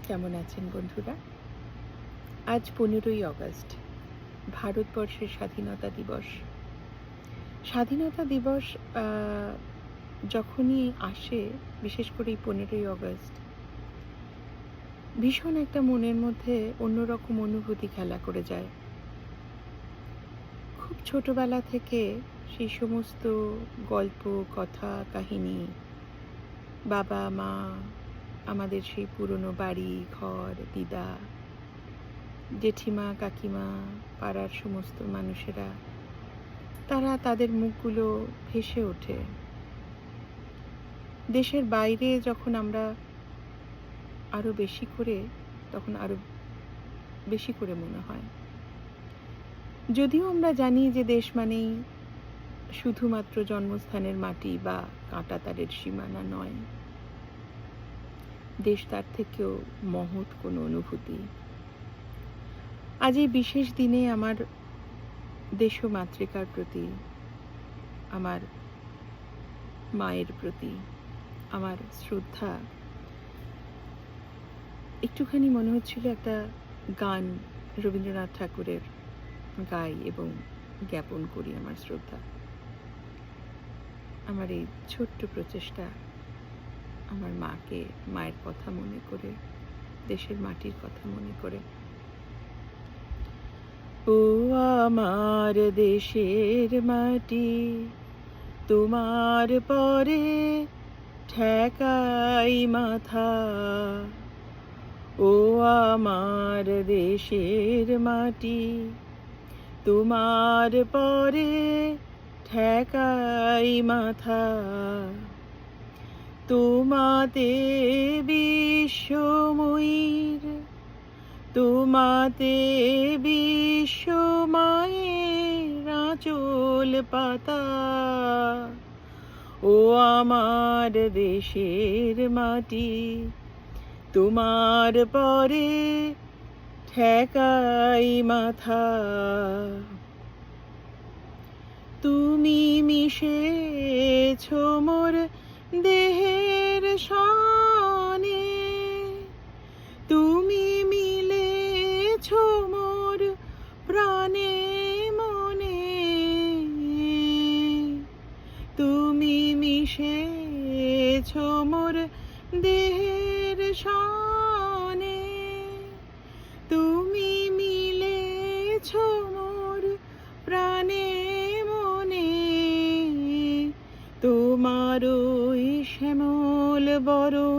কেমন আছেন বন্ধুরা? আজ 15ই আগস্ট, ভারতবর্ষের স্বাধীনতা দিবস। স্বাধীনতা দিবস যখনই আসে, বিশেষ করে এই 15ই আগস্ট, ভীষণ একটা মনের মধ্যে অন্যরকম অনুভূতি খেলা করে যায়। খুব ছোটবেলা থেকে সেই সমস্ত গল্প, কথা, কাহিনী, বাবা মা, আমাদের সেই পুরনো বাড়ি ঘর, দিদা, জেঠিমা, কাকিমা, পাড়ার সমস্ত মানুষেরা, তারা তাদের মুখগুলো ভেসে ওঠে। দেশের বাইরে যখন আমরা আরো বেশি করে, তখন আরো বেশি করে মনে হয়। যদিও আমরা জানি যে দেশ মানেই শুধুমাত্র জন্মস্থানের মাটি বা কাঁটাতারের সীমানা নয়, দেশ তার থেকেও মহৎ কোনো অনুভূতি। আজ এই বিশেষ দিনে আমার দেশ ও মাতৃকার প্রতি, আমার মায়ের প্রতি আমার শ্রদ্ধা। একটুখানি মনে হচ্ছিল একটা গান রবীন্দ্রনাথ ঠাকুরের গাই এবং জ্ঞাপন করি আমার শ্রদ্ধা। আমার এই ছোট্ট প্রচেষ্টা আমার মাকে, মায়ের কথা মনে করে, দেশের মাটির কথা মনে করে। ও আমার দেশের মাটি, তোমার পরে ঠেকাই মাথা। ও আমার দেশের মাটি, তোমার পরে ঠেকাই মাথা। তোমাতে বিশ্বময়ীর, তোমাতে বিশ্বমায়ের আঁচল পাতা। ও আমার দেশের মাটি, তোমার পরে ঠেকাই মাথা। তুমি মিশেছ মোর দেহের